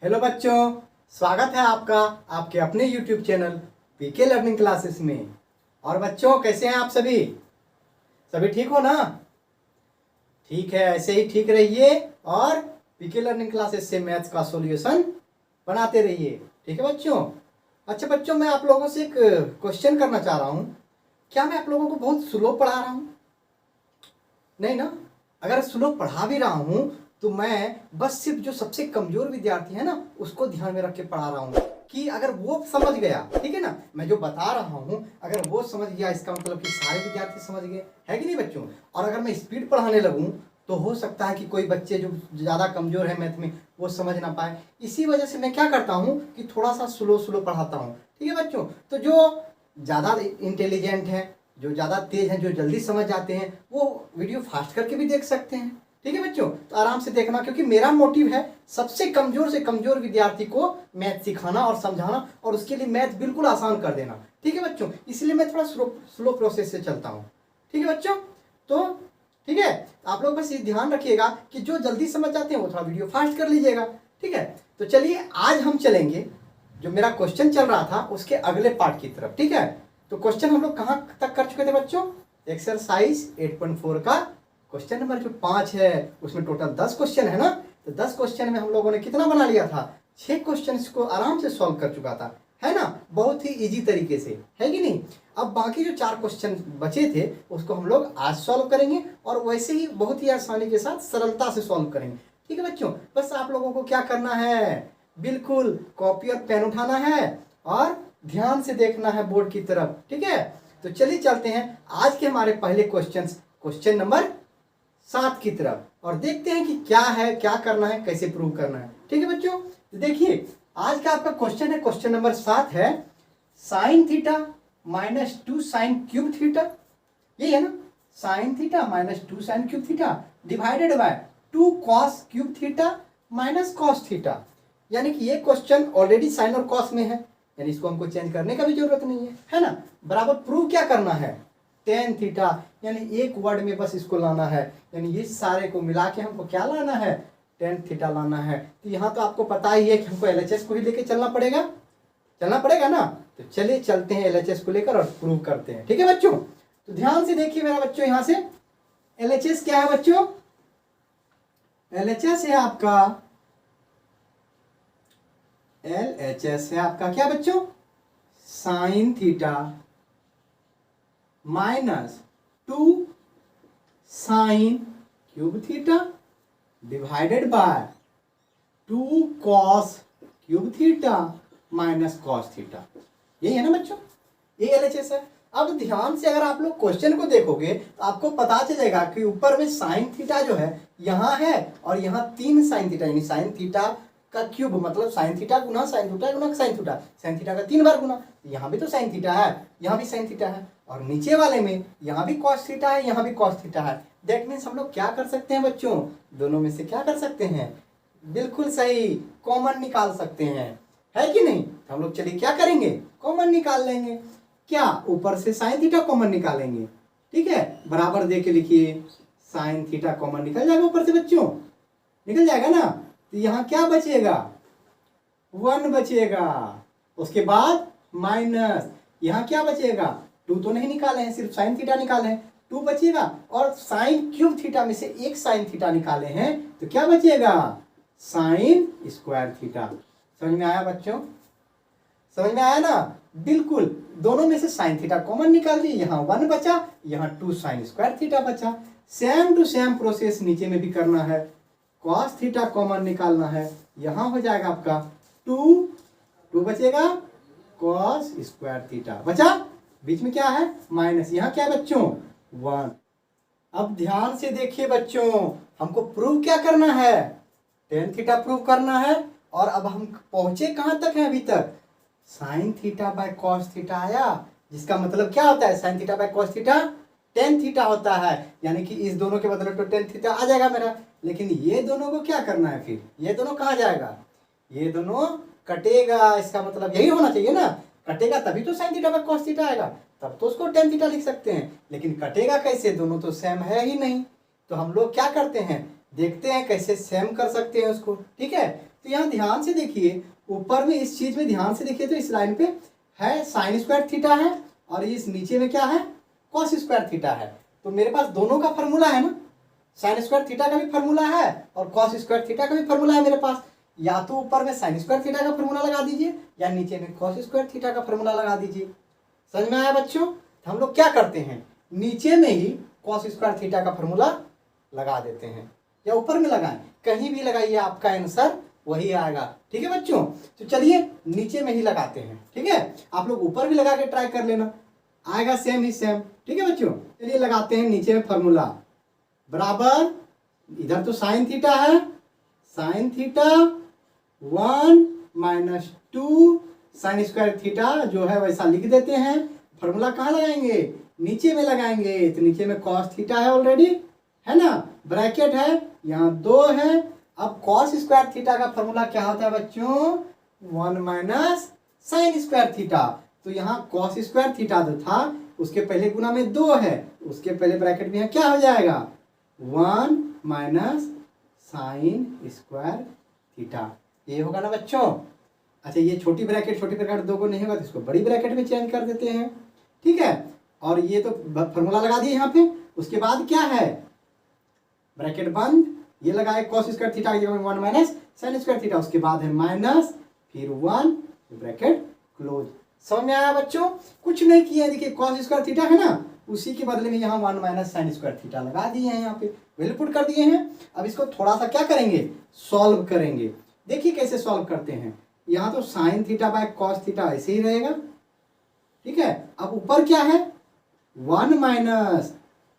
Hello बच्चों, स्वागत है आपका आपके अपने YouTube channel PK learning classes में। और बच्चों कैसे हैं आप सभी? सभी ठीक हो ना? ठीक है, ऐसे ही ठीक रहिए और पीके लर्निंग क्लासेस से मैथ्स का सॉल्यूशन बनाते रहिए। ठीक है बच्चों? अच्छा बच्चों, मैं आप लोगों से एक क्वेश्चन करना चाह रहा हूँ। क्या मैं आप लोगों को बहुत स्लो पढ़ा रहा हूँ? नहीं ना? अगर स्लो पढ़ा भी रहा हूँ तो मैं बस सिर्फ जो सबसे कमजोर विद्यार्थी है ना उसको ध्यान में रख के पढ़ा रहा हूँ कि अगर वो समझ गया, ठीक है ना, मैं जो बता रहा हूँ अगर वो समझ गया इसका मतलब कि सारे विद्यार्थी समझ गए, है कि नहीं बच्चों? और अगर मैं स्पीड पढ़ाने लगूँ तो हो सकता है कि कोई बच्चे जो ज़्यादा कमजोर है मैथ में वो समझ ना पाए। इसी वजह से मैं क्या करता हूँ कि थोड़ा सा स्लो स्लो पढ़ाता हूँ। ठीक है बच्चों? तो जो ज़्यादा इंटेलिजेंट है, जो ज़्यादा तेज हैं, जो जल्दी समझ जाते हैं, वो वीडियो फास्ट करके भी देख सकते हैं। ठीक है बच्चों? तो आराम से देखना, क्योंकि मेरा मोटिव है सबसे कमजोर से कमजोर विद्यार्थी को मैथ सिखाना और समझाना और उसके लिए मैथ बिल्कुल आसान कर देना। ठीक है बच्चों? इसलिए मैं थोड़ा स्लो प्रोसेस से चलता हूँ। ठीक है बच्चों? तो ठीक है, आप लोग बस ये ध्यान रखिएगा कि जो जल्दी समझ जाते हैं वो थोड़ा वीडियो फास्ट कर लीजिएगा। ठीक है? तो चलिए आज हम चलेंगे, जो मेरा क्वेश्चन चल रहा था उसके अगले पार्ट की तरफ। ठीक है? तो क्वेश्चन हम लोग कहाँ तक कर चुके थे बच्चों? एक्सरसाइज 8.4 का क्वेश्चन नंबर जो 5 है उसमें टोटल 10 क्वेश्चन है ना। तो 10 क्वेश्चन में हम लोगों ने कितना बना लिया था? 6 क्वेश्चन को आराम से सॉल्व कर चुका था, है ना? बहुत ही इजी तरीके से, है कि नहीं? अब बाकी जो 4 क्वेश्चन बचे थे उसको हम लोग आज सॉल्व करेंगे और वैसे ही बहुत ही आसानी के साथ सरलता से सॉल्व करेंगे। ठीक है बच्चों? बस आप लोगों को क्या करना है, बिल्कुल कॉपी और पेन उठाना है और ध्यान से देखना है बोर्ड की तरफ। ठीक है? तो चलिए चलते हैं आज के हमारे पहले क्वेश्चन नंबर 7 की तरफ और देखते हैं कि क्या है, क्या करना है, कैसे प्रूव करना है। ठीक है बच्चों? तो देखिए आज का आपका क्वेश्चन है, क्वेश्चन नंबर 7 है sine theta minus 2 sine cube theta, यही है ना? Sine theta minus 2 sine cube theta divided by 2 cos cube theta minus cos theta. यानी कि ये क्वेश्चन ऑलरेडी साइन और कॉस में है, यानी इसको हमको चेंज करने का भी जरूरत नहीं है ना? बराबर प्रूव क्या करना है? टेन थीटा, यानी एक वर्ड में बस इसको लाना है, यानी ये सारे को मिला के हमको क्या लाना है? टेन थीटा लाना है। तो यहाँ तो आपको पता ही है कि हमको एलएचएस को ही लेके चलना पड़ेगा ना। तो चलिए चलते हैं एलएचएस को लेकर और प्रूव करते हैं। ठीक है बच्चों? तो ध्यान से देखिए मेरा बच्चों, यहाँ से एलएचएस क्या है बच्चों? एलएचएस है आपका, एलएचएस है आपका क्या बच्चों? Sine theta minus 2 sine cube theta divided by 2 cos cube theta minus cos theta. यही है ना बच्चों? ये एलएचएस है। अब ध्यान से अगर आप लोग क्वेश्चन को देखोगे तो आपको पता चलेगा कि ऊपर में साइन थीटा जो है यहाँ है और यहाँ 3 साइन थीटा, यानी साइन थीटा का क्यूब मतलब साइन थीटा गुना साइन थीटा गुना साइन थीटा, साइन थीटा का 3 बार गुना। यहाँ भी तो साइन थीटा है, यहाँ भी साइन थीटा है और नीचे वाले में यहाँ भी कॉस थीटा है, यहाँ भी कॉस थीटा है। दैट मीन्स हम लोग क्या कर सकते हैं बच्चों? दोनों में से क्या कर सकते हैं? बिल्कुल सही, कॉमन निकाल सकते हैं, है कि नहीं? तो हम लोग चलिए क्या करेंगे? कॉमन निकाल लेंगे। क्या? ऊपर से साइन थीटा कॉमन निकालेंगे। ठीक है? बराबर दे के लिखिए, साइन थीटा कॉमन निकल जाएगा ऊपर से बच्चों, निकल जाएगा ना। तो यहाँ क्या बचेगा? 1 बचेगा। उसके बाद माइनस यहाँ क्या बचेगा? 2 तो नहीं निकाले हैं, सिर्फ साइन थीटा निकाले हैं, 2 बचेगा। और साइन क्यूब थीटा में से एक साइन थीटा निकाले हैं तो क्या बचेगा? Sign square theta. समझ में आया बच्चों? समझ में आया ना? बिल्कुल, दोनों में से साइन थीटा कॉमन निकाल दिए, यहाँ 1 बचा, यहाँ 2 साइन स्क्वायर थीटा बचा। सेम टू सेम प्रोसेस नीचे में भी करना है, कॉस थीटा कॉमन निकालना है, यहाँ हो जाएगा आपका 2 बचेगा, कॉस स्क्वायर थीटा बचा, बीच में क्या है? माइनस, यहाँ क्या बच्चों? 1। अब ध्यान से देखिए बच्चों, हमको प्रूव क्या करना है? टेन थीटा प्रूव करना है। और अब हम पहुंचे कहां तक है? अभी तक sign theta by cos theta आया, जिसका मतलब क्या होता है? Sign theta by cos theta tan theta होता है, यानी कि इस दोनों के बदले तो टेन थीटा आ जाएगा मेरा। लेकिन ये दोनों को क्या करना है फिर? ये दोनों कहाँ जाएगा? ये दोनों कटेगा, इसका मतलब यही होना चाहिए ना, कटेगा तभी तो sign theta by cos theta आएगा, तब तो उसको टेन थीटा लिख सकते हैं। लेकिन कटेगा कैसे? दोनों तो सेम है ही नहीं। तो हम लोग क्या करते हैं? देखते हैं कैसे सेम कर सकते हैं उसको। ठीक है? तो यहाँ ध्यान से देखिए, ऊपर में इस चीज में ध्यान से देखिए तो इस लाइन पे है साइन स्क्वायर थीटा है और इस नीचे में क्या है, कॉस स्क्वायर थीटा है। तो मेरे पास दोनों का फॉर्मूला है ना, साइन स्क्वायर थीटा का भी फॉर्मूला है और कॉस स्क्वायर थीटा का भी फॉर्मूला है मेरे पास। या तो ऊपर में साइन स्क्वायर थीटा का फॉर्मूला लगा दीजिए या नीचे में कॉस स्क्वायर थीटा का फॉर्मूला लगा दीजिए। समझ में आया बच्चों? तो हम लोग क्या करते हैं, नीचे में ही कॉस स्क्वायर थीटा का फॉर्मूला लगा देते हैं या ऊपर में लगाएं, कहीं भी लगाइए आपका आंसर वही आएगा। ठीक है बच्चों? तो चलिए नीचे में ही लगाते हैं। ठीक है, आप लोग ऊपर भी लगा के ट्राई कर लेना, आएगा सेम ही सेम। ठीक है बच्चों, चलिए लगाते हैं नीचे में फॉर्मूला बराबर, इधर तो साइन थीटा है, sine theta 1 minus 2 sine square theta जो है वैसा लिख देते हैं। फॉर्मूला कहाँ लगाएंगे, नीचे में लगाएंगे। तो नीचे में कॉस थीटा है ऑलरेडी, है ना, ब्रैकेट है, यहाँ 2 है। अब कॉस स्क्वायर थीटा का फॉर्मूला क्या होता है बच्चों, 1 माइनस साइन स्क्वायर थीटा। तो यहाँ कॉस स्क्वायर थीटा जो था उसके पहले गुना में 2 है, उसके पहले ब्रैकेट में क्या हो जाएगा, 1 माइनस साइन स्क्वायर थीटा। ये होगा ना बच्चों? अच्छा, ये छोटी ब्रैकेट 2 को नहीं होगा तो इसको बड़ी ब्रैकेट में चेंज कर देते हैं। ठीक है, और ये तो फॉर्मूला लगा दिए यहाँ पे। उसके बाद क्या है, ब्रैकेट बंद, ये लगाए कॉस स्क्वायर थीटा की जगह में 1 माइनस साइन स्क्वायर थीटा, उसके बाद है माइनस, फिर 1, ब्रैकेट क्लोज। समझ में आया बच्चों? कुछ नहीं किया, देखिए कॉस स्क्वायर थीटा है ना, उसी के बदले में यहाँ 1 माइनस साइन स्क्वायर थीटा लगा दिए हैं, यहाँ पे वैल्यू पुट कर दिए हैं। अब इसको थोड़ा सा क्या करेंगे, सॉल्व करेंगे। देखिए कैसे सॉल्व करते हैं। यहाँ तो sign theta by cos theta ऐसे ही रहेगा। ठीक है, अब ऊपर क्या है, 1 माइनस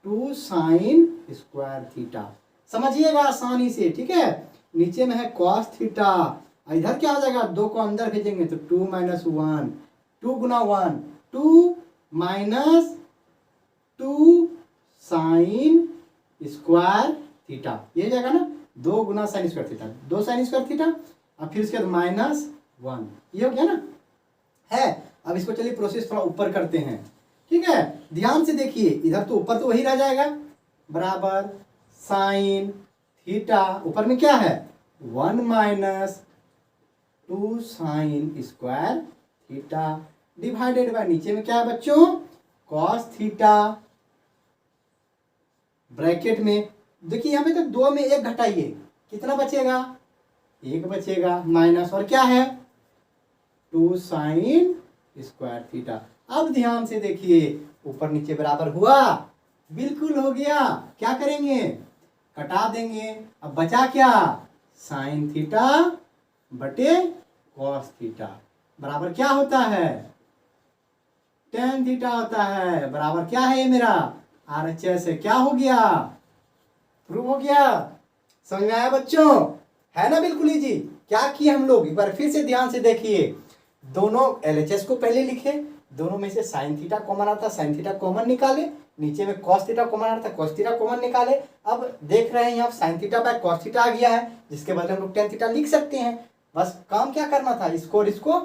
2 साइन स्क्वायर थीटा, समझिएगा आसानी से। ठीक है, नीचे में है कॉस थीटा, इधर क्या हो जाएगा, 2 को अंदर भेजेंगे तो 2 माइनस 1, 2 गुना 1 2 माइनस 2 साइन स्क्वायर थीटा, ये हो जाएगा ना, 2 गुना sine square theta, 2 sine square theta, अब फिर उसके बाद माइनस 1, ये हो गया ना है। अब इसको चलिए प्रोसेस थोड़ा ऊपर करते हैं। ठीक है, ध्यान से देखिए, इधर तो ऊपर तो वही रह जाएगा, बराबर साइन थीटा, ऊपर में क्या है, 1 minus 2 sine square theta, divided by नीचे में क्या है बच्चों, कॉस थीटा, ब्रैकेट में देखिए यहाँ पे तो 2 में 1 घटाइए, कितना बचेगा, 1 बचेगा, माइनस और क्या है 2 साइन स्क्वायर थीटा। अब ध्यान से देखिए, ऊपर नीचे बराबर हुआ, बिल्कुल हो गया। क्या करेंगे, कटा देंगे। अब बचा क्या, साइन थीटा बटे कॉस थीटा बराबर क्या होता है, टेन थीटा होता है। बराबर क्या है, ये मेरा RHS है। क्या हो गया, प्रूव हो गया। समझ में आया बच्चों, है ना, बिल्कुल ही जी। क्या किए हम लोग, एक बार फिर से ध्यान से देखिए, दोनों LHS को पहले लिखे, दोनों में से साइन थीटा कॉमन आता, साइन थीटा कॉमन निकाले, नीचे में कॉस थीटा कॉमन आता, कॉस थीटा कॉमन निकाले। अब देख रहे हैं यहाँ sine theta by cos theta आ गया है, जिसके बदले हम लोग टेन थीटा लिख सकते हैं। बस काम क्या करना था, इसको और इसको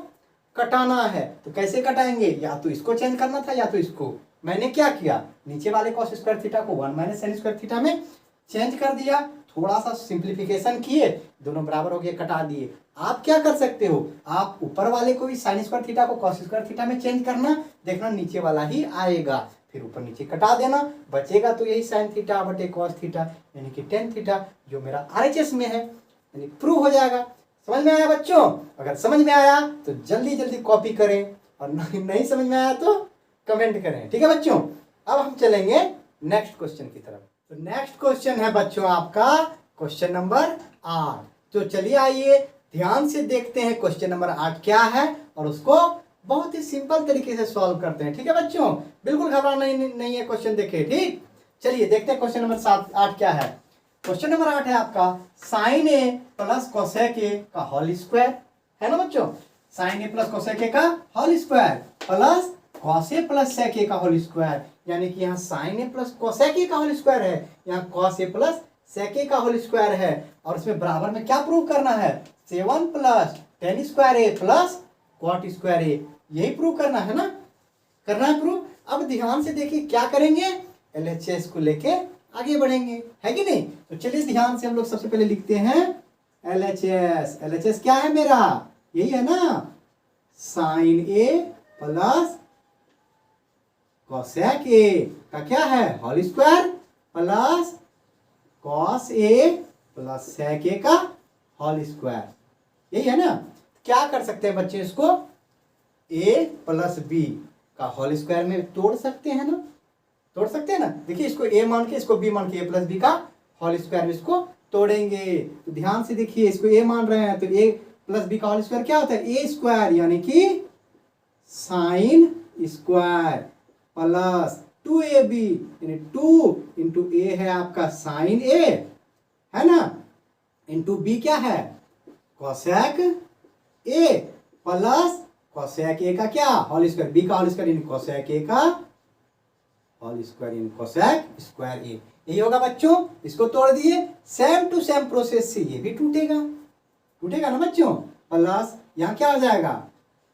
कटाना है। तो कैसे कटाएंगे, या तो इसको चेंज करना था या तो इसको। मैंने क्या किया, नीचे वाले कॉस स्क्वायर थीटा को 1 माइनस साइन स्क्वायर थीटा में चेंज कर दिया, थोड़ा सा सिंप्लीफिकेशन किए, दोनों बराबर हो गए, कटा दिए। आप क्या कर सकते हो, आप ऊपर वाले को भी साइन स्क्वायर थीटा को कॉस स्क्वायर थीटा में चेंज करना, देखना नीचे वाला ही आएगा, फिर ऊपर नीचे कटा देना, बचेगा तो यही साइन थीटा बटे कॉस थीटा, यानी कि टेन थीटा, जो मेरा RHS में है, यानी प्रूव हो जाएगा। समझ में आया बच्चों? अगर समझ में आया तो जल्दी जल्दी कॉपी करें, और नहीं समझ में आया तो कमेंट करें। ठीक है बच्चों, अब हम चलेंगे नेक्स्ट क्वेश्चन की तरफ। तो नेक्स्ट क्वेश्चन है बच्चों आपका क्वेश्चन नंबर 8। तो चलिए आइए ध्यान से देखते हैं क्वेश्चन नंबर 8 क्या है, और उसको बहुत ही सिंपल तरीके से सॉल्व करते हैं। ठीक है बच्चों, बिल्कुल घबराना नहीं है, क्वेश्चन देखिए। ठीक, चलिए देखते हैं क्वेश्चन नंबर 8 क्या है। क्वेश्चन नंबर 8 है आपका sine A plus cosec A का होल स्क्वायर, है ना बच्चों, sine A plus cosec A का whole square plus cos A plus sec A का होल स्क्वायर, यानी कि यहाँ sine A plus cosec A का होल स्क्वायर है, यहाँ cos A plus sec A का होल स्क्वायर है, और इसमें बराबर में क्या प्रूव करना है, 7 plus tan square A plus cot square A, यही प्रूव करना है ना, करना है प्रूव। अब ध्यान से देखिए क्या करेंगे, LHS को लेके आगे बढ़ेंगे, है कि नहीं। तो चलिए ध्यान से हम लोग सबसे पहले लिखते हैं LHS क्या है मेरा, यही है ना, sine A plus cosec A का क्या है whole square plus cos A plus sec A का होल स्क्वायर, यही है ना। क्या कर सकते हैं बच्चे, इसको a प्लस बी का होल स्क्वायर में तोड़ सकते हैं ना, तोड़ सकते हैं ना। देखिए इसको a मान के इसको b मान के a प्लस बी का होल स्क्वायर में इसको तोड़ेंगे। तो ध्यान से देखिए, इसको a मान रहे हैं तो a प्लस बी का होल स्क्वायर क्या होता है, a स्क्वायर यानी कि साइन स्क्वायर प्लस 2ab यानी 2 इंटू a है आपका साइन a है ना, इंटू b क्या है cosec a plus cosec A का क्या होल स्क्वायर, बी का होल स्क्वायर यानी कोसेक ए का होल स्क्वायर यानी कोसेक स्क्वायर ए, यही होगा बच्चों। इसको तोड़ दिए, सेम टू सेम प्रोसेस से ये भी टूटेगा, टूटेगा ना बच्चों। प्लस यहाँ क्या हो जाएगा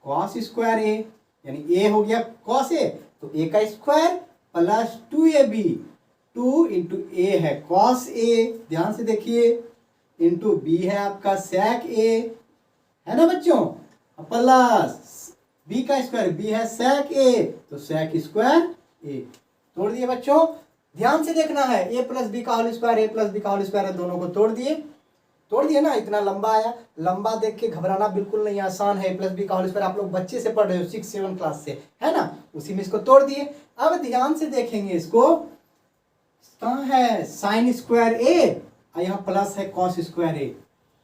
कॉस स्क्वायर ए यानी ए हो गया कॉस ए, तो ए का स्क्वायर प्लस 2ab, 2 इंटू ए है कॉस ए, ध्यान से देखिए, इंटू बी है आपका सेक ए, है ना बच्चों, प्लस बी का स्क्वायर, बी है सेक ए तो सेक स्क्वायर ए, तोड़ दिए बच्चों। ध्यान से देखना है, ए प्लस बी का whole square, A plus B का होल स्क्वायर है, दोनों को तोड़ दिए, तोड़ दिए ना। इतना लंबा आया, लंबा देख के घबराना बिल्कुल नहीं, आसान है। ए प्लस बी का होल स्क्वायर आप लोग बच्चे से पढ़ रहे हो 6-7 क्लास से, है ना, उसी में इसको तोड़ दिए। अब ध्यान से देखेंगे, इसको कहाँ है साइन स्क्वायर ए और यहाँ प्लस है कॉस स्क्वायर ए,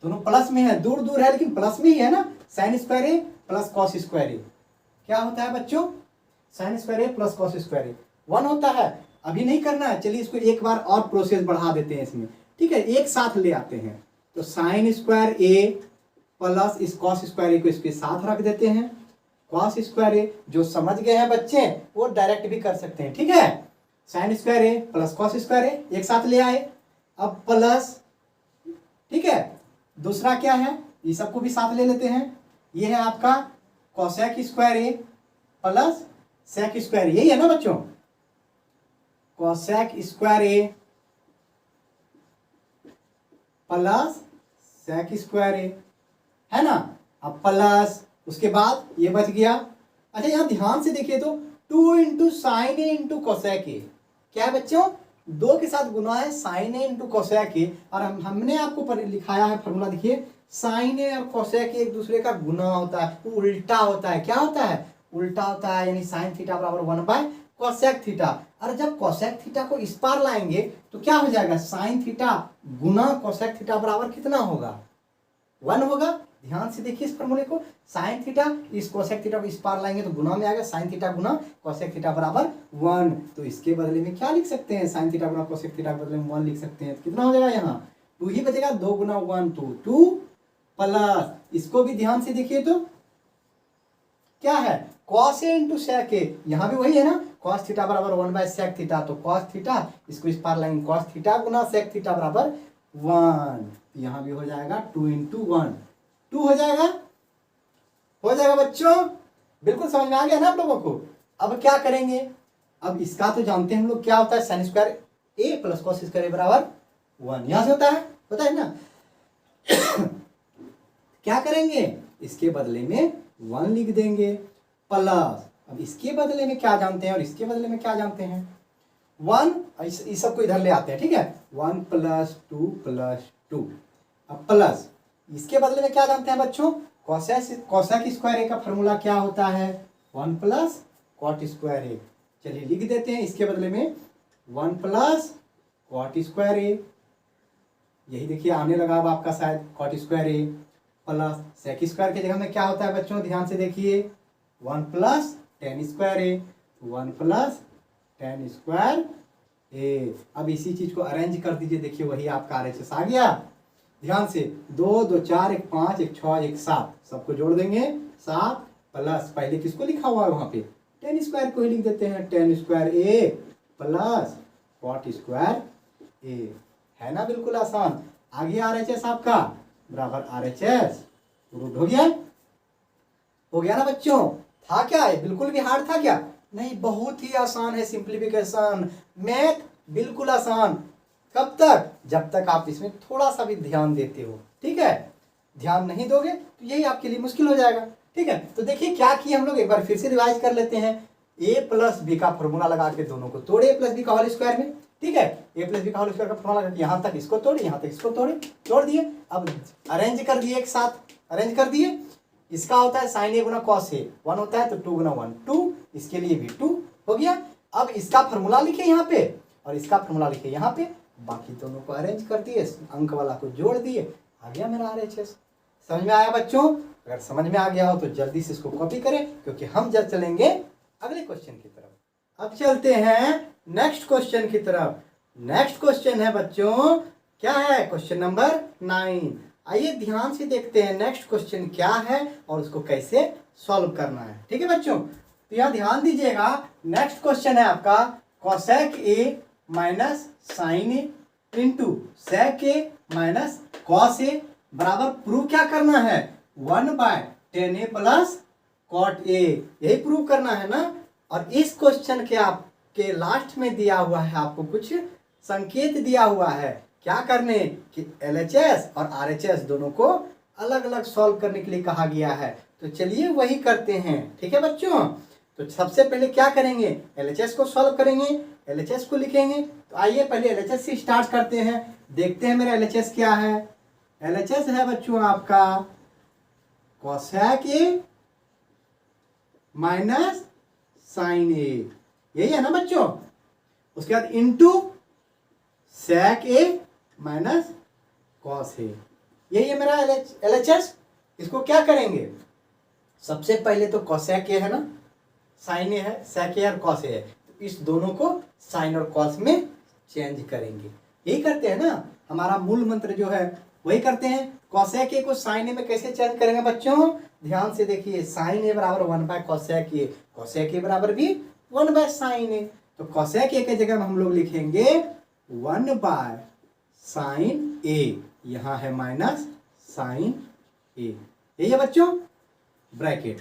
दोनों प्लस में है, दूर दूर है लेकिन प्लस में ही है ना, sign square A plus cos square A क्या होता है बच्चों, sine square A plus cos square ए 1 होता है। अभी नहीं करना है, चलिए इसको एक बार और प्रोसेस बढ़ा देते हैं इसमें, ठीक है, एक साथ ले आते हैं। तो साइन स्क्वायर ए प्लस इस कॉस स्क्वायर ए को इसके साथ रख देते हैं, कॉस स्क्वायर ए, जो समझ गए हैं बच्चे वो डायरेक्ट भी कर सकते हैं, ठीक है। Sign square A plus cos square ए एक साथ ले आए, अब प्लस, ठीक है, दूसरा क्या है, ये सबको भी साथ ले लेते हैं, ये है आपका cosec square A plus sec square, यही है ना बच्चों, cosec square A plus sec square A, है ना। अब प्लस उसके बाद ये बच गया। अच्छा यहाँ ध्यान से देखिए तो 2 into sine A into cosec A क्या है बच्चों, 2 के साथ गुना है sine A into cosec A, और हमने आपको लिखाया है फॉर्मूला, देखिए साइन ए और कोसेक एक दूसरे का गुना होता है, उल्टा होता है, क्या होता है उल्टा होता है, यानी साइन थीटा बराबर 1 बाय कोसेक थीटा। और जब कोसेक थीटा को इस पार लाएंगे तो क्या हो जाएगा, साइन थीटा गुना कोसेक थीटा बराबर कितना होगा 1 होगा। ध्यान से देखिए इस फॉर्मूले को, साइन थीटा इस कोसेक थीटा को इस पार लाएंगे तो गुना में आएगा, साइन थीटा गुना कोसेक थीटा बराबर 1। तो इसके बदले में क्या लिख सकते हैं, साइन थीटा गुना कोसेक थीटा के बदले में 1 लिख सकते हैं, तो कितना हो जाएगा यहाँ 2 ही बचेगा, 2 गुना 1 2 प्लस इसको भी ध्यान से देखिए तो क्या है कॉस ए इंटू सेक ए, यहाँ भी वही है ना, कॉस थीटा बराबर 1 बाय सेक थीटा, तो कॉस थीटा इसको इस पार लाएंगे, कॉस थीटा गुना सेक थीटा बराबर 1, यहाँ भी हो जाएगा 2 इंटू 1 2 हो जाएगा बच्चों, बिल्कुल समझ में आ गया ना आप लोगों को। अब क्या करेंगे, अब इसका तो जानते हैं हम लोग क्या होता है, sign square A plus cos square A बराबर 1, यहां से होता है ना क्या करेंगे, इसके बदले में 1 लिख देंगे, प्लस अब इसके बदले में क्या जानते हैं और इसके बदले में क्या जानते हैं 1, इस सबको इधर ले आते हैं, ठीक है, 1 प्लस 2 अब प्लस इसके बदले में क्या जानते हैं बच्चों, कोसेक स्क्वायर ए का फॉर्मूला क्या होता है 1 प्लस कॉट स्क्वायर ए, चलिए लिख देते हैं इसके बदले में 1 प्लस कॉट स्क्वायर ए, यही देखिए आने लगा अब आपका शायद cot square A plus sec square की जगह में क्या होता है बच्चों, ध्यान से देखिए 1 plus tan square A, 1 plus tan square A. अब इसी चीज को अरेंज कर दीजिए, देखिए वही आपका RHS आ गया। ध्यान से 2 2 4 1 5 1 6 1 7 सबको जोड़ देंगे 7 प्लस पहले किसको लिखा हुआ है वहां पे टेन स्क्वायर को ही लिख देते हैं, ten square A plus cot square A, है ना, बिल्कुल आसान। आगे RHS आपका बराबर RHS रूट हो गया ना बच्चों। था क्या है, बिल्कुल भी हार्ड था क्या, नहीं, बहुत ही आसान है, सिंप्लीफिकेशन मैथ बिल्कुल आसान। कब तक, जब तक आप इसमें थोड़ा सा भी ध्यान देते हो, ठीक है, ध्यान नहीं दोगे तो यही आपके लिए मुश्किल हो जाएगा। ठीक है, तो देखिए क्या किए हम लोग, एक बार फिर से रिवाइज कर लेते हैं। a प्लस बी का फॉर्मूला लगा के दोनों को तोड़े a प्लस बी का होल स्क्वायर में। ठीक है, a प्लस बी का होल स्क्वायर का फॉर्मूला लगा के यहाँ तक इसको तोड़े, यहाँ तक इसको तोड़े, तोड़ दिए। अब अरेंज कर दिए, एक साथ अरेंज कर दिए। इसका होता है sine A Guna cos A, 1 होता है तो 2 गुना 1 2, इसके लिए भी 2 हो गया। अब इसका फॉर्मूला लिखे यहाँ पे और इसका फॉर्मूला लिखे यहाँ पे, बाकी दोनों को अरेंज कर दिए, अंक वाला को जोड़ दिए, आ गया मेरा RHS। समझ में आया बच्चों? अगर समझ में आ गया हो तो जल्दी से इसको कॉपी करें, क्योंकि हम जल्द चलेंगे अगले क्वेश्चन की तरफ। अब चलते हैं नेक्स्ट क्वेश्चन की तरफ। नेक्स्ट क्वेश्चन है बच्चों, क्या है? Question number 9। आइए ध्यान से देखते हैं नेक्स्ट क्वेश्चन क्या है और उसको कैसे सॉल्व करना है। ठीक है बच्चों, तो यहाँ ध्यान दीजिएगा। नेक्स्ट क्वेश्चन है आपका cosec a minus sine A into sec a minus cos a बराबर प्रूव क्या करना है? 1/10a प्लस cot a, यही प्रूव करना है ना। और इस क्वेश्चन के आपके लास्ट में दिया हुआ है, आपको कुछ संकेत दिया हुआ है क्या करने कि LHS और RHS दोनों को अलग अलग सॉल्व करने के लिए कहा गया है। तो चलिए वही करते हैं। ठीक है बच्चों, तो सबसे पहले क्या करेंगे? LHS को सॉल्व करेंगे, LHS को लिखेंगे। तो आइए पहले LHS से स्टार्ट करते हैं, देखते हैं मेरा LHS क्या है। LHS है बच्चों आपका cosec a माइनस साइन ए, यही है ना बच्चों। उसके बाद into sec a minus cos a, यही है मेरा LHS। इसको क्या करेंगे? सबसे पहले तो cosec a है ना, साइन ए है, sec a और cos a है, तो इस दोनों को साइन और cos में चेंज करेंगे। यही करते हैं ना, हमारा मूल मंत्र जो है वही करते हैं। cosec a को sin a में कैसे चेंज करेंगे बच्चों? ध्यान से देखिए, sin a बराबर 1/cosec a, cosec a बराबर भी 1/sin a। तो cosec a के जगह में हम लोग लिखेंगे 1/sin a, यहाँ है माइनस sin a, यही है बच्चों ब्रैकेट।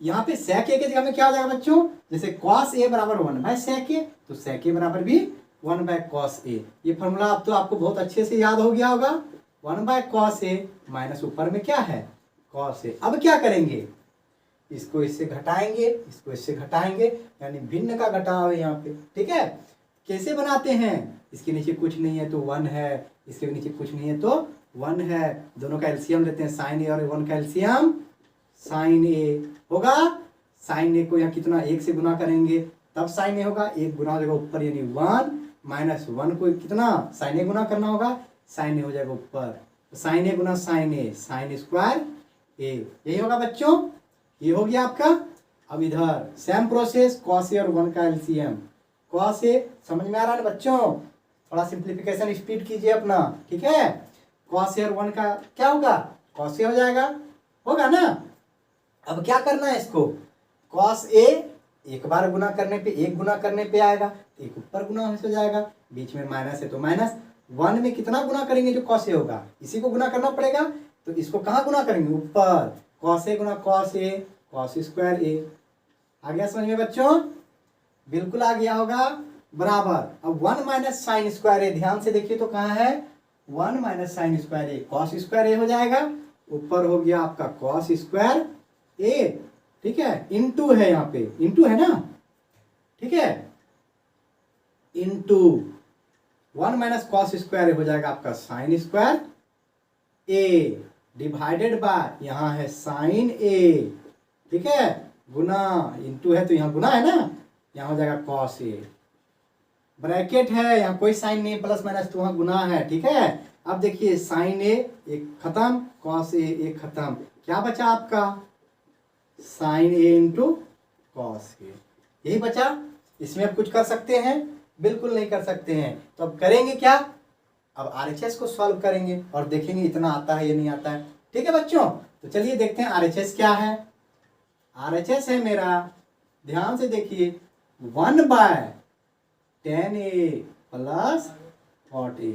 यहाँ पे sec a के जगह में क्या हो जाएगा बच्चों? जैसे cos a बराबर 1/sec a, तो sec a बराबर भी 1/cos a। ये फॉर्मूला अब तो आपको बहुत अच्छे से याद हो गया होगा। 1/cos a माइनस ऊपर में क्या है? cos a। अब क्या करेंगे? इसको इससे घटाएंगे, इसको इससे घटाएंगे, यानी भिन्न का घटाव है यहाँ पे। ठीक है, कैसे बनाते हैं? इसके नीचे कुछ नहीं है तो 1 है, इसके नीचे कुछ नहीं है तो 1 है, दोनों का एलसीएम लेते हैं, साइन ए और 1 का एलसीएम साइन ए होगा। साइन ए को यहाँ कितना? 1 से गुना करेंगे तब साइन ए होगा, 1 गुना हो जाएगा ऊपर यानी 1, माइनस 1 को कितना? साइन ए गुना करना होगा, साइन ए हो जाएगा ऊपर, sign A Guna sign A, sign square A, यही होगा बच्चों। ये हो गया आपका। अब इधर सेम प्रोसेस, cos a और 1 का एलसीएम, cos a समझ में आ रहा है बच्चों? थोड़ा सिंप्लीफिकेशन स्पीड कीजिए अपना। ठीक है, cos a और 1 का क्या होगा? cos a हो जाएगा, होगा ना। अब क्या करना है इसको? cos a एक बार गुना करने पे, 1 गुना करने पे आएगा, 1 ऊपर गुना हो जाएगा, बीच में माइनस है तो माइनस, 1 में कितना गुना करेंगे जो cos a होगा, इसी को गुना करना पड़ेगा। तो इसको कहाँ गुना करेंगे? ऊपर, cos a Guna cos a, cos square a। आ गया समझ में बच्चों? बिल्कुल आ गया होगा, बराबर। अब 1 माइनस साइन स्क्वायर ए, ध्यान से देखिए तो कहाँ है? 1 minus sign square A, cos square A हो जाएगा, ऊपर हो गया आपका cos स्क्वायर ए। ठीक है, इंटू है यहाँ पे, इंटू है ना। ठीक है, into 1 minus cos square A हो जाएगा आपका साइन स्क्वायर ए, डिवाइडेड बाय यहाँ है साइन ए। ठीक है, गुना, इंटू है तो यहाँ गुना है ना, यहाँ हो जाएगा cos a, ब्रैकेट है, यहाँ कोई साइन नहीं, प्लस माइनस तो वहाँ गुना है। ठीक है, अब देखिए साइन ए एक खत्म, cos a एक खत्म, क्या बचा आपका? Sine A into cos a, यही बचा। इसमें अब कुछ कर सकते हैं? बिल्कुल नहीं कर सकते हैं। तो अब करेंगे क्या? अब RHS को सॉल्व करेंगे और देखेंगे इतना आता है या नहीं आता है। ठीक है बच्चों, तो चलिए देखते हैं RHS क्या है। RHS है मेरा, ध्यान से देखिए, 1/10a प्लस cot a,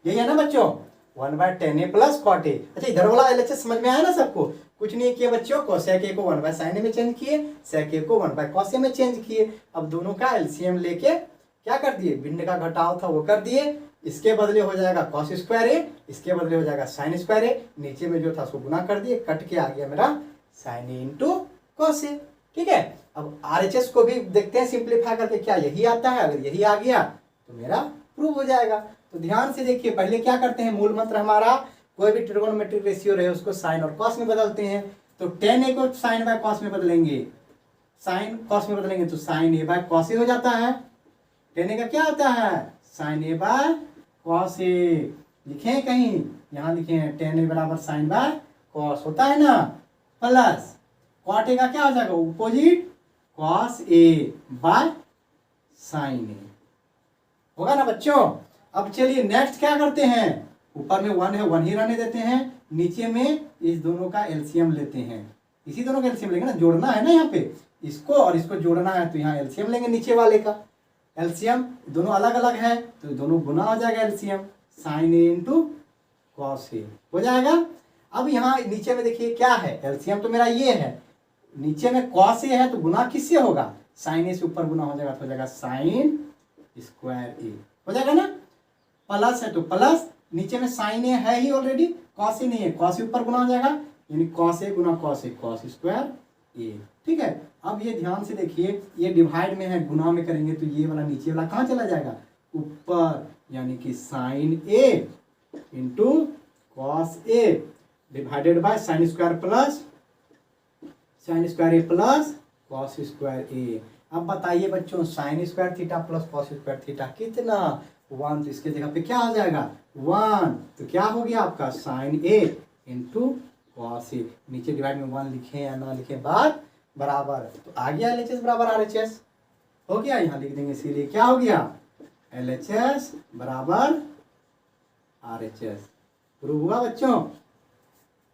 यही है ना बच्चों? 1/10a plus cot a। अच्छा, इधर वाला LHS समझ में आया ना सबको? कुछ नहीं किया बच्चों, cosec a को 1/sin a में चेंज किए, sec a को 1/cos a में चेंज किए। अब दोनों का एलसीएम लेके क्या कर दिए? भिन्न का घटाव था वो कर दिए, इसके बदले हो जाएगा कॉस स्क्वायर ए, इसके बदले हो जाएगा साइन स्क्वायर ए, नीचे में जो था उसको गुना कर दिए, कट के आ गया मेरा साइन ए इंटू कॉस ए। ठीक है, अब आरएचएस को भी देखते हैं सिंप्लीफाई करके, क्या यही आता है? अगर यही आ गया तो मेरा प्रूव हो जाएगा। तो ध्यान से देखिए, पहले क्या करते हैं, मूल मंत्र हमारा कोई भी ट्रिगोनोमेट्रिक रेशियो रहे उसको साइन और कॉस में बदलते हैं। तो tan ए को साइन बाय कॉस में बदलेंगे, साइन कॉस में बदलेंगे तो sign A by cos A हो जाता है। tan ए का क्या होता है? Sine A by cos A. लिखे हैं कहीं? यहाँ लिखे हैं tan ए बराबर साइन बाय कॉस होता है ना, प्लस कॉट ए का क्या हो जाएगा? Opposite cos A by sine A होगा ना बच्चों। अब चलिए नेक्स्ट क्या करते हैं, ऊपर में 1 है 1 ही रहने देते हैं, नीचे में इस दोनों का एलसीएम लेते हैं। इसी दोनों का एलसीएम लेंगे ना, जोड़ना है ना, यहाँ पे इसको और इसको जोड़ना है तो यहाँ एलसीएम लेंगे नीचे वाले का। एलसीएम दोनों अलग अलग है तो दोनों गुना हो जाएगा, LCM sign A into cos ए हो जाएगा। अब यहाँ नीचे में देखिए क्या है, एलसीएम तो मेरा ये है, नीचे में कॉस ए है तो गुना किससे होगा? साइन ए से ऊपर गुना हो जाएगा तो हो जाएगा साइन स्क्वायर ए हो जाएगा ना। प्लस है तो प्लस, नीचे में साइन ए है ही ऑलरेडी, कॉस ए नहीं है, कॉस ए ऊपर गुना हो जाएगा, यानी cos A Guna cos A cos square ए। ठीक है, अब ये ध्यान से देखिए, ये डिवाइड में है, गुना में करेंगे तो ये वाला नीचे वाला कहाँ चला जाएगा? ऊपर, यानी कि sine A into cos A divided by sine square plus sine square A plus cos square A. अब बताइए बच्चों, sine square theta plus cos square theta कितना? 1, तो इसके जगह पे क्या हो जाएगा? 1, तो क्या हो गया आपका? साइन ए इंटू कॉस ए। नीचे डिवाइड में 1 लिखे या ना लिखे, बात बराबर, तो आ गया एलएचएस बराबर आरएचएस हो गया। यहाँ लिख देंगे, इसीलिए क्या हो गया? एलएचएस बराबर आरएचएस। प्रूव हुआ बच्चों,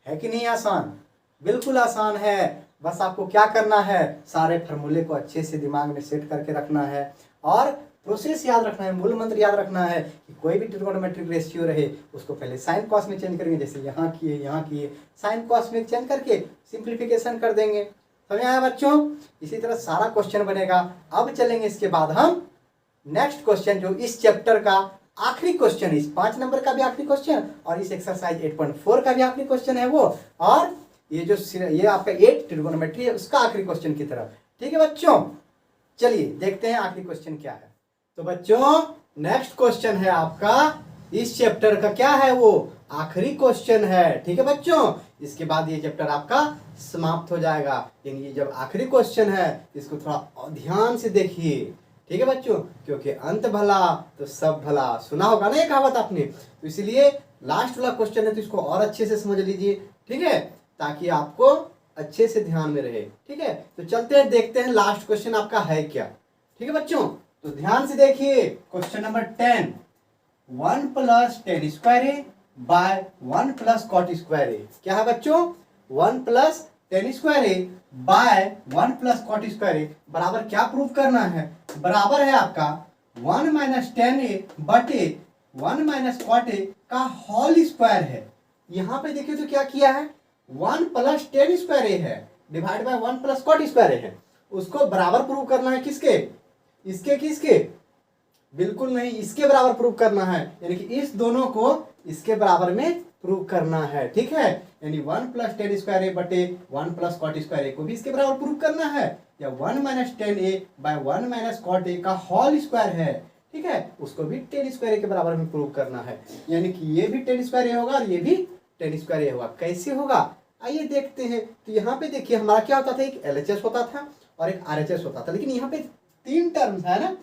है कि नहीं आसान? बिल्कुल आसान है। बस आपको क्या करना है, सारे फार्मूले को अच्छे से दिमाग में सेट करके रखना है और प्रोसेस याद रखना है, मूल मंत्र याद रखना है कि कोई भी ट्रिगोनोमेट्रिक रेशियो रहे उसको पहले साइन कॉस में चेंज करेंगे, जैसे यहाँ किए साइन कॉस में चेंज करके सिंप्लीफिकेशन कर देंगे। समझ आया बच्चों? इसी तरह सारा क्वेश्चन बनेगा। अब चलेंगे इसके बाद हम नेक्स्ट क्वेश्चन, जो इस चैप्टर का आखिरी क्वेश्चन, इस 5 नंबर का भी आखिरी क्वेश्चन और इस एक्सरसाइज 8.4 का भी आखिरी क्वेश्चन है वो, और ये आपका 8 ट्रिगोनोमेट्री है उसका आखिरी क्वेश्चन की तरफ। ठीक है बच्चों, चलिए देखते हैं आखिरी क्वेश्चन क्या है। तो बच्चों नेक्स्ट क्वेश्चन है आपका इस चैप्टर का, क्या है वो? आखिरी क्वेश्चन है। ठीक है बच्चों, इसके बाद ये चैप्टर आपका समाप्त हो जाएगा। यानी ये जब आखिरी क्वेश्चन है इसको थोड़ा ध्यान से देखिए। ठीक है बच्चों, क्योंकि अंत भला तो सब भला, सुना होगा ना ये कहावत आपने, तो इसलिए लास्ट वाला क्वेश्चन है तो इसको और अच्छे से समझ लीजिए। ठीक है, ताकि आपको अच्छे से ध्यान में रहे। ठीक है, तो चलते हैं देखते हैं लास्ट क्वेश्चन आपका है क्या। ठीक है बच्चों, तो ध्यान से देखिए question number 10, 1 plus tan square A by 1 plus cot square A. क्या है बच्चों? 1 plus tan square A by 1 plus cot square A बराबर क्या प्रूव करना है? बराबर है आपका 1 माइनस टेन ए बटे 1 माइनस कॉट ए का होल स्क्वायर है। यहाँ पे देखिए तो क्या किया है, 1 प्लस टेन स्क्वायर ए है divide by 1 plus cot square A है, उसको बराबर प्रूव करना है किसके? इसके किसके? बिल्कुल नहीं, इसके बराबर प्रूव करना है, यानी कि इस दोनों को इसके बराबर में प्रूव करना है। ठीक है, यानी 1 प्लस टेन स्क्वायर ए बटे 1 प्लस कॉट स्क्वायर ए को भी इसके बराबर प्रूव करना है, या 1 minus tan A by 1 minus cot A का होल स्क्वायर है। ठीक है, उसको भी टेन स्क्वायर ए के बराबर में प्रूव करना है, यानी कि ये भी टेन स्क्वायर ए होगा और ये भी टेन स्क्वायर ए होगा। कैसे होगा आइए देखते हैं। तो यहाँ पे देखिए हमारा क्या होता था, एक एलएचएस होता था और एक आरएचएस होता था, लेकिन यहाँ पे 3 टर्म्स है ना,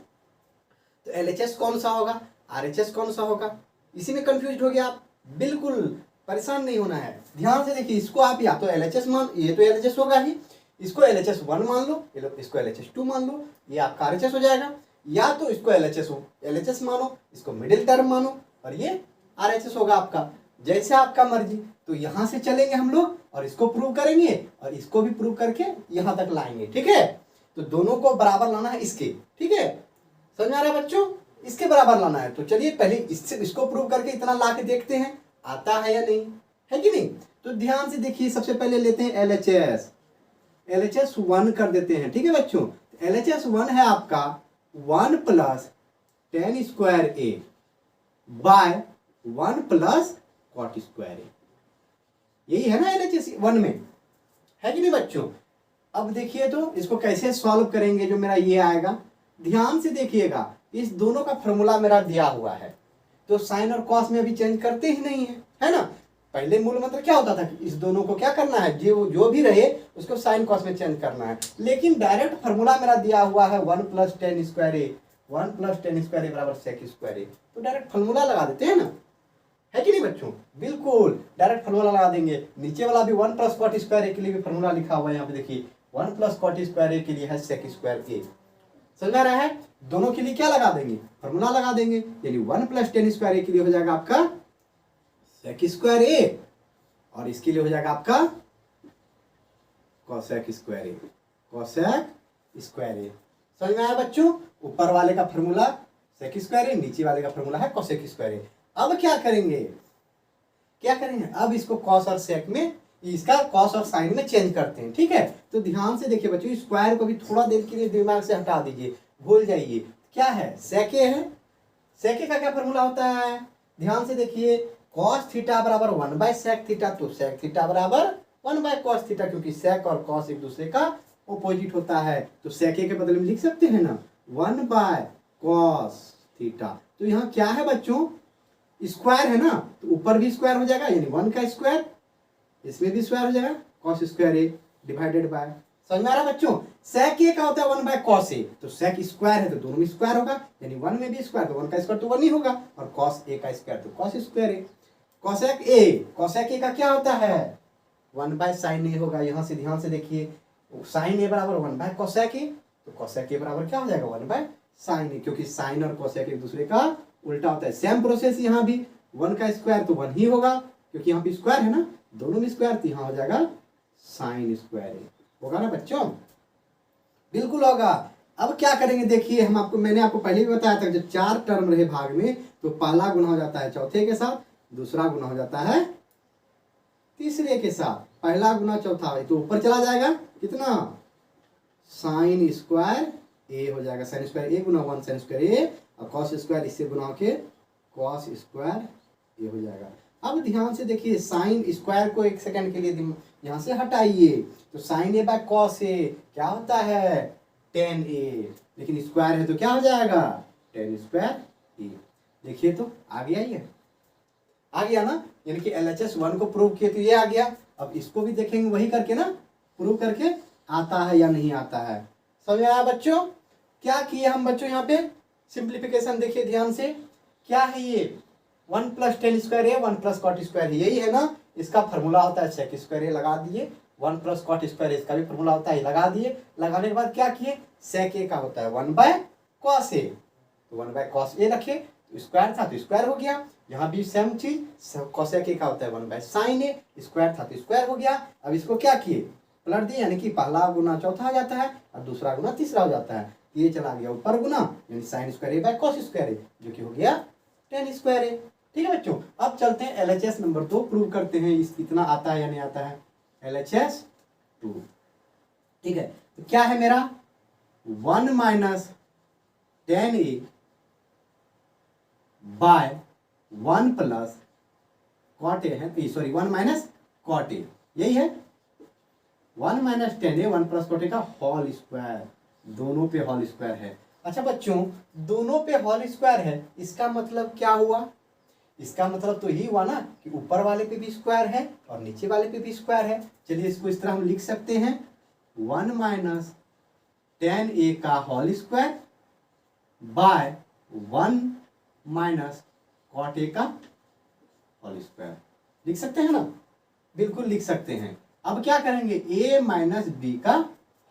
तो एलएचएस कौन सा होगा, आरएचएस कौन सा होगा, इसी में कंफ्यूज हो गया आप। बिल्कुल परेशान नहीं होना है, ध्यान से देखिए। इसको आप या तो एलएचएस मान, ये तो एलएचएस होगा ही, इसको एलएचएस 1 मान लो, इसको एलएचएस 2 मान लो, ये आपका आरएचएस हो जाएगा। या तो इसको एलएचएस मानो, इसको मिडिल टर्म मानो और ये आरएचएस होगा आपका, जैसे आपका मर्जी। तो यहाँ से चलेंगे हम लोग और इसको प्रूव करेंगे और इसको भी प्रूव करके यहाँ तक लाएंगे। ठीक है, तो दोनों को बराबर लाना है इसके। ठीक है, समझ आ रहा है बच्चों? इसके बराबर लाना है। तो चलिए पहले इसको प्रूव करके इतना ला के देखते हैं आता है या नहीं, है कि नहीं। तो ध्यान से देखिए, सबसे पहले लेते हैं एलएचएस, एलएचएस 1 कर देते हैं। ठीक है बच्चों, एलएचएस 1 है आपका 1 plus tan square A by 1 plus cot square A. यही है ना LHS 1 में, है कि नहीं बच्चों। अब देखिए तो इसको कैसे सॉल्व करेंगे। जो मेरा ये आएगा, ध्यान से देखिएगा, इस दोनों का फॉर्मूला मेरा दिया हुआ है, तो साइन और कॉस में अभी चेंज करते ही नहीं है ना। पहले मूल मंत्र क्या होता था कि इस दोनों को क्या करना है, जो भी रहे उसको साइन कॉस में चेंज करना है। लेकिन डायरेक्ट फॉर्मूला मेरा दिया हुआ है 1 plus tan square A, 1 plus tan square A बराबर सेक स्क्वायर ए, तो डायरेक्ट फॉर्मूला लगा देते हैं ना, है कि नहीं बच्चों। बिल्कुल डायरेक्ट फॉर्मूला लगा देंगे। नीचे वाला भी 1 प्लस कॉट स्क्वायर ए के लिए भी फॉर्मूला लिखा हुआ है, यहाँ पे देखिए 1 प्लस कॉट स्क्वायर ए के लिए है सेक स्क्वायर ए। समझ में आ रहा है। दोनों के लिए क्या लगा देंगे, फॉर्मूला लगा देंगे। यानी 1 प्लस टेन स्क्वायर ए के लिए हो जाएगा आपका सेक स्क्वायर ए, और इसके लिए हो जाएगा आपका कोसेक स्क्वायर ए, कोसेक स्क्वायर ए। समझ में आया बच्चों। ऊपर वाले का फॉर्मूला सेक स्क्वायर ए, नीचे वाले का फॉर्मूला है कोसेक स्क्वायर ए। अब क्या करेंगे, अब इसको कॉस और सेक में, इसका कॉस और साइन में चेंज करते हैं। ठीक है, तो ध्यान से देखिए बच्चों, स्क्वायर को भी थोड़ा देर के लिए दिमाग से हटा दीजिए, भूल जाइए। क्या है, सेके है। सेके का क्या फॉर्मूला होता है, ध्यान से देखिए, कॉस थीटा बराबर 1 बाय सेक थीटा, तो सेक थीटा बराबर 1 बाय कॉस थीटा, क्योंकि सेक और कॉस एक दूसरे का ऑपोजिट होता है, तो सेके के बदले में लिख सकते हैं ना 1 बाय कॉस थीटा। तो यहाँ क्या है बच्चों, स्क्वायर है ना, तो ऊपर भी स्क्वायर हो जाएगा, यानी 1 का स्क्वायर, इसमें भी स्क्वायर हो जाएगा, कॉस स्क्वायर ए डिवाइडेड बाय। समझ में आ रहा है बच्चों। सेक ए का होता है 1 बाय कॉस ए, तो सेक स्क्वायर है तो दोनों में स्क्वायर होगा, यानी 1 में भी स्क्वायर, तो 1 का स्क्वायर तो 1 ही होगा, और कॉस ए का स्क्वायर तो cos square A. Cosec A का क्या होता है 1 बाय साइन ए होगा। यहां से ध्यान से देखिए, साइन ए बराबर 1 बाय कोसेक ए, तो कोसेक ए बराबर क्या हो जाएगा 1 बाय साइन ए, क्योंकि साइन और कोसेक एक दूसरे का उल्टा होता है। सेम प्रोसेस यहाँ भी 1 का स्क्वायर तो 1 ही होगा, क्योंकि यहाँ पे स्क्वायर है ना, दोनों में स्क्वायर, तो यहाँ हो जाएगा साइन स्क्वायर ए। होगा ना बच्चों, बिल्कुल होगा। अब क्या करेंगे देखिए, मैंने आपको पहले भी बताया था, जब 4 टर्म रहे भाग में तो पहला गुना हो जाता है चौथे के साथ, दूसरा गुना हो जाता है तीसरे के साथ। पहला गुना चौथा तो ऊपर चला जाएगा, कितना साइन स्क्वायर ए हो जाएगा, साइन स्क्वायर ए गुना 1 साइन स्क्वायर ए, और कॉस स्क्वायर इससे गुना के कॉस स्क्वायर ए हो जाएगा। अब ध्यान से देखिए, साइन स्क्वायर को एक सेकंड के लिए यहाँ से हटाइए, तो sign A by cos A क्या होता है 10a, लेकिन स्क्वायर है तो क्या हो जाएगा 10 स्क्वायर ए। देखिए तो आ गया, ये आ गया ना, यानी कि LHS 1 को प्रूव किए तो ये आ गया। अब इसको भी देखेंगे वही करके ना, प्रूव करके आता है या नहीं आता है। समझ में आया बच्चों। क्या किए हम बच्चों, यहाँ पे सिंप्लीफिकेशन देखिए ध्यान से, क्या है ये 1 प्लस टेन स्क्वायर ए 1 प्लस कॉट स्क्वायर, यही है ना। इसका फॉर्मूला होता है सेक स्क्वायर ए, लगा दिए। 1 प्लस कॉट स्क्वायर इसका भी फॉर्मूला होता है, लगा दिए। लगाने के बाद क्या किए, सेक ए का होता है 1 बाय कॉस ए, तो 1 बाय कॉस ए रखे, तो स्क्वायर था तो स्क्वायर हो गया। यहाँ भी सेम चीज, कोसेक ए का होता है 1 बाय साइन ए, स्क्वायर था तो स्क्वायर हो गया। अब इसको क्या किए, पलट दिए, यानी कि पहला गुना चौथा हो जाता है और दूसरा गुना तीसरा हो जाता है। ये चला गया ऊपर गुना, यानी sine square A by cos square A, जो कि हो गया 10 स्क्वायर ए। ठीक है बच्चों, अब चलते हैं LHS नंबर 2 प्रूव करते हैं, इतना आता है या नहीं आता है। LHS 2, ठीक है, तो क्या है मेरा 1 minus 10a by 1 plus cot A है, सॉरी 1 माइनस कॉट ए, यही है 1 minus 10a 1 plus cot A का होल स्क्वायर, दोनों पे होल स्क्वायर है। अच्छा बच्चों, दोनों पे होल स्क्वायर है, इसका मतलब क्या हुआ, इसका मतलब तो यही हुआ ना कि ऊपर वाले पे भी स्क्वायर है और नीचे वाले पे भी स्क्वायर है। चलिए इसको इस तरह हम लिख सकते हैं 1 माइनस 10a का whole square by 1 minus cot A का होल स्क्वायर, लिख सकते हैं ना, बिल्कुल लिख सकते हैं। अब क्या करेंगे, a माइनस बी का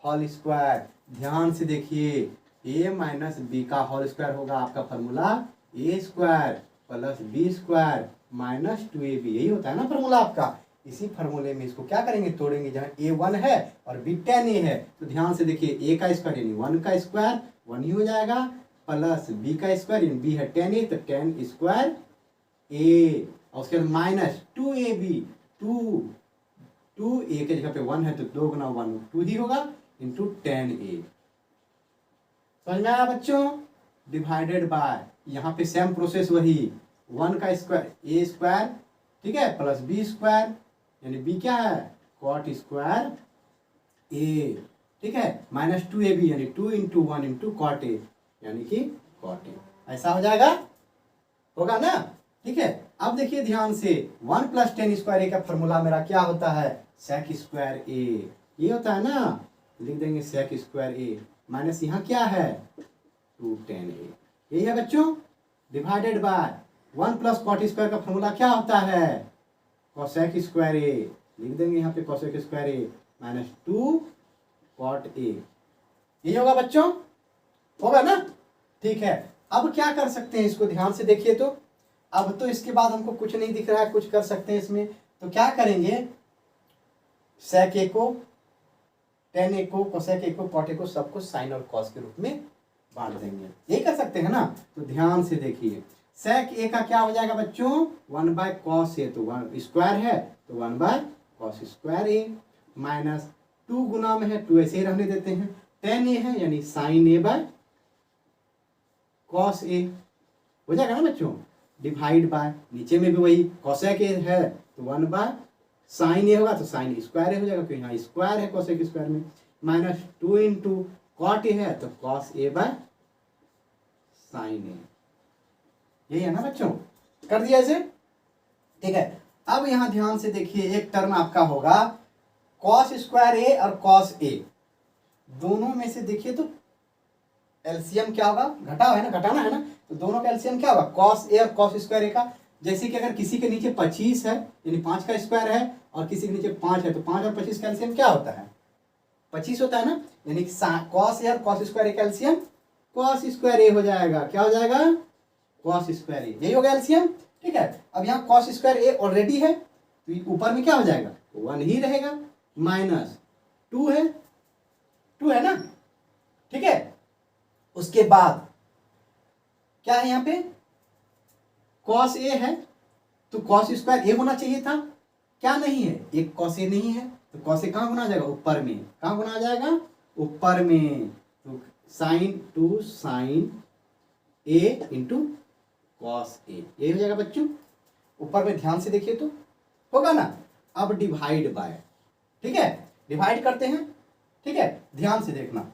होल स्क्वायर, ध्यान से देखिए, a माइनस बी का होल स्क्वायर होगा आपका formula a square plus B square minus 2ab, यही होता है ना फॉर्मूला आपका। इसी फॉर्मूले में इसको क्या करेंगे, तोड़ेंगे, जहाँ a 1 है और b 10a है, तो ध्यान से देखिए a का स्क्वायर यानी 1 का स्क्वायर 1 ही हो जाएगा, प्लस b का स्क्वायर यानी b है 10a, तो 10 स्क्वायर a, और उसके बाद माइनस 2ab, 2 a के जगह पे 1 है तो 2 गुना 1 2 ही होगा, इंटू 10a। समझ में आया बच्चों, डिवाइडेड बाय, यहाँ पे सेम प्रोसेस वही, 1 का स्क्वायर ए स्क्वायर, ठीक है, प्लस बी स्क्वायर, यानी बी क्या है कॉट स्क्वायर ए, ठीक है, माइनस 2ab यानी 2 इंटू 1 इंटू कॉट ए, यानी कि कॉट ए। ऐसा हो जाएगा, होगा ना, ठीक है। अब देखिए ध्यान से 1 प्लस टेन स्क्वायर ए का फॉर्मूला मेरा क्या होता है सेक स्क्वायर ए, ये होता है ना, लिख देंगे सेक स्क्वायर ए माइनस यहाँ क्या है 2tan ए, यही है बच्चों, divided by 1 plus cot square का फॉर्मूला क्या होता है कोसेक स्क्वायर ए, लिख देंगे यहाँ पे cosec square A minus 2 cot A, यही होगा बच्चों, होगा ना, ठीक है। अब क्या कर सकते हैं, इसको ध्यान से देखिए तो, अब तो इसके बाद हमको कुछ नहीं दिख रहा है, कुछ कर सकते हैं इसमें, तो क्या करेंगे सेक ए को, टेन ए को, कोसेक ए को, कॉट ए को, सबको साइन और कॉस के रूप में बांट देंगे, यही कर सकते हैं ना। तो ध्यान से देखिए सेक ए का क्या हो जाएगा बच्चों 1 बाय कॉस ए, तो 1 स्क्वायर है तो 1 bye cos square A, minus 2 गुना में है 2 ऐसे ही रहने देते हैं, टेन ए है यानी sign A by cos A, हो जाएगा ना बच्चों, डिवाइड बाय नीचे में भी वही कोसेक ए है तो 1 बाय साइन ए होगा तो साइन स्क्वायर ए हो जाएगा, क्योंकि यहाँ स्क्वायर है कोसेक स्क्वायर में, माइनस 2 इंटू कॉट ए है तो कॉस ए बाय साइन ए, यही है ना बच्चों, कर दिया इसे, ठीक है। अब यहाँ ध्यान से देखिए एक टर्म आपका होगा कॉस स्क्वायर ए और कॉस ए, दोनों में से देखिए तो एलसीएम क्या होगा, घटाव है ना, घटाना है ना, तो दोनों का एलसीएम क्या होगा कॉस ए और कॉस स्क्वायर ए का, जैसे कि अगर किसी के नीचे 25 है यानी 5 का स्क्वायर है और किसी के नीचे 5 है तो 5 और 25 का एलसीएम क्या होता है 25 होता है ना, यानी कॉस ए और कॉस स्क्वायर ए का एलसीएम कॉस स्क्वायर ए हो जाएगा, क्या हो जाएगा कॉस स्क्वायर ए, यही होगा एलसीएम, ठीक है। अब यहाँ कॉस स्क्वायर ए ऑलरेडी है तो ऊपर में क्या हो जाएगा 1 ही रहेगा, माइनस 2 है ना, ठीक है। उसके बाद क्या है यहाँ पे कॉस ए है तो कॉस स्क्वायर ए होना चाहिए था, क्या नहीं है एक कॉस ए नहीं है तो कॉस ए कहाँ गुना आ जाएगा ऊपर में, कहाँ गुना आ जाएगा ऊपर में, तो साइन ए इंटू कॉस ए, यही हो जाएगा बच्चों, ऊपर में ध्यान से देखिए तो होगा ना। अब डिवाइड बाय, ठीक है, डिवाइड करते हैं, ठीक है, ध्यान से देखना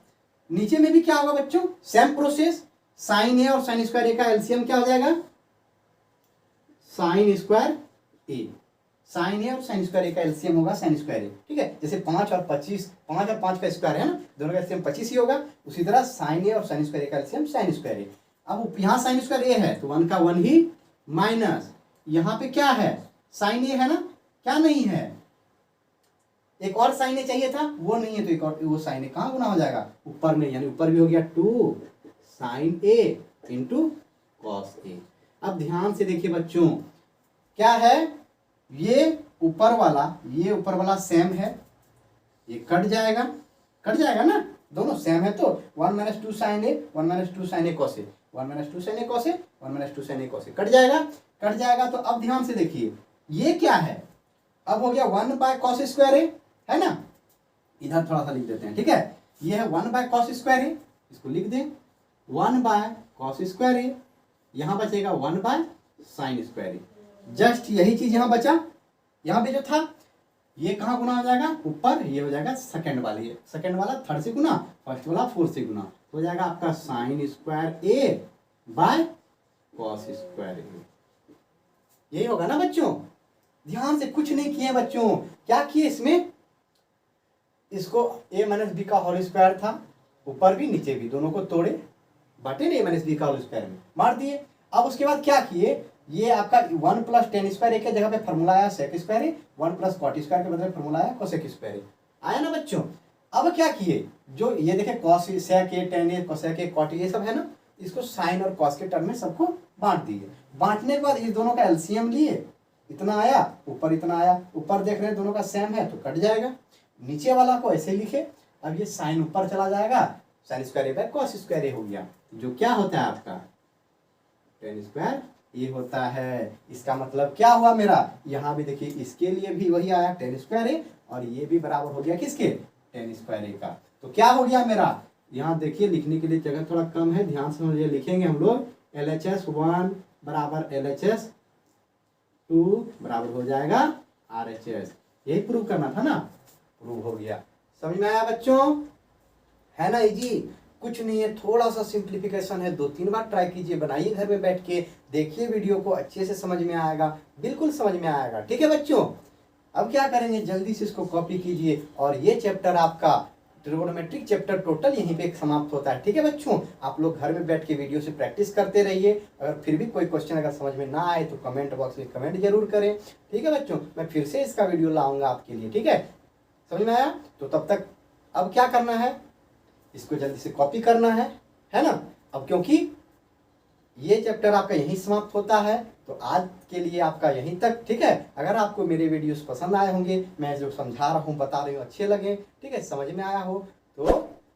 नीचे में भी क्या होगा बच्चों सेम प्रोसेस, साइन ए और साइन स्क्वायर ए का एलसीएम क्या हो जाएगा साइन स्क्वायर ए, साइन ए और साइन स्क्वायर ए का एलसीएम होगा साइन स्क्वायर ए, ठीक है, जैसे 5 और 25, 5 और 5 का स्क्वायर है ना, दोनों का एलसीएम 25 ही होगा, उसी तरह साइन ए और साइन स्क्वायर ए का एलसीएम साइन स्क्वायर ए। अब यहाँ साइन स्क्वायर ए है तो 1 का 1 ही, माइनस यहाँ पे क्या है साइन ए है ना, क्या नहीं है एक और साइन ए चाहिए था वो नहीं है, तो एक और वो साइन ए कहाँ गुना हो जाएगा ऊपर में, यानी ऊपर भी हो गया 2 साइन ए इंटू कॉस ए। अब ध्यान से देखिए बच्चों क्या है ये ऊपर वाला सेम है, ये कट जाएगा ना, दोनों सेम है तो 1 minus 2 sign A 1 minus 2 sign A cos A 1 minus 2 sign A cos A 1 minus 2 sign A cos A cut जाएगा। तो अब ध्यान से देखिए ये क्या है, अब हो गया 1 बाय कॉस स्क्वायर ए, है ना, इधर थोड़ा सा लिख देते हैं, ठीक है, ये है 1 बाय कॉस स्क्वायर ए, इसको लिख दें 1 बाय कॉस स्क्वायर ए, यहाँ बचेगा 1 बाय साइन स्क्वायर ए, जस्ट यही चीज यहाँ बचा, यहाँ पे जो था ये कहाँ गुना हो जाएगा ऊपर, ये हो जाएगा सेकंड वाला थर्ड से गुना, फर्स्ट वाला फोर्थ से गुना, हो जाएगा आपका sine square A by cos square A, यही होगा ना बच्चों। ध्यान से कुछ नहीं किए बच्चों, क्या किए इसमें, इसको a माइनस बी का होल स्क्वायर था, ऊपर भी नीचे भी दोनों को तोड़े, बांटे नहीं a माइनस बी का होल स्क्वायर में मार दिए। अब उसके बाद क्या किए, ये आपका 1 प्लस टेन स्क्वायर ए के जगह पे फॉर्मूला आया सेक स्क्वायर ए, 1 प्लस कॉट स्क्वायर के बदले फॉर्मूला आया कोसेक स्क्वायर ए, आया ना बच्चों। अब क्या किए, जो ये देखे cos sec A tan A cosec A cot ये सब है ना, इसको साइन और कॉस के टर्म में सबको बांट दिए, बांटने के बाद इस दोनों का एलसीएम लिए, इतना आया ऊपर इतना आया, ऊपर देख रहे हैं दोनों का सेम है तो कट जाएगा, नीचे वाला को ऐसे लिखे, अब ये साइन ऊपर चला जाएगा, sine square A by cos square A हो गया, जो क्या होता है आपका टेन स्क्वायर ये होता है। इसका मतलब क्या हुआ मेरा, यहाँ भी देखिए इसके लिए भी वही आया टेन स्क्वायर ए और ये भी बराबर हो गया किसके टेन स्क्वायर ए का, तो क्या हो गया मेरा, यहाँ देखिए लिखने के लिए जगह थोड़ा कम है, ध्यान से समझिए, लिखेंगे हम लोग LHS 1 बराबर LHS, 2 बराबर हो जाएगा RHS। यही प्रूव करना था ना, प्रूव हो गया। समझ में आया बच्चों? है ना इजी? कुछ नहीं है, थोड़ा सा सिंप्लीफिकेशन है, 2-3 बार ट्राई कीजिए, बनाइए घर में बैठ के, देखिए वीडियो को, अच्छे से समझ में आएगा, बिल्कुल समझ में आएगा। ठीक है बच्चों, अब क्या करेंगे, जल्दी से इसको कॉपी कीजिए और ये चैप्टर आपका ट्रिगोनोमेट्रिक चैप्टर टोटल यहीं पे समाप्त होता है। ठीक है बच्चों, आप लोग घर में बैठ के वीडियो से प्रैक्टिस करते रहिए। अगर फिर भी कोई क्वेश्चन अगर समझ में ना आए तो कमेंट बॉक्स में कमेंट जरूर करें। ठीक है बच्चों, मैं फिर से इसका वीडियो लाऊंगा आपके लिए। ठीक है, समझ में आया? तो तब तक अब क्या करना है, इसको जल्दी से कॉपी करना है ना। अब क्योंकि ये चैप्टर आपका यहीं समाप्त होता है तो आज के लिए आपका यहीं तक। ठीक है, अगर आपको मेरे वीडियोस पसंद आए होंगे, मैं जो समझा रहा हूँ बता रही हूँ अच्छे लगे, ठीक है, समझ में आया हो तो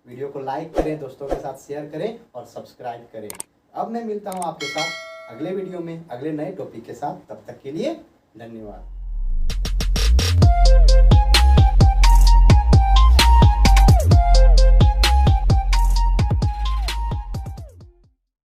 वीडियो को लाइक करें, दोस्तों के साथ शेयर करें और सब्सक्राइब करें। अब मैं मिलता हूँ आपके साथ अगले वीडियो में अगले नए टॉपिक के साथ, तब तक के लिए धन्यवाद।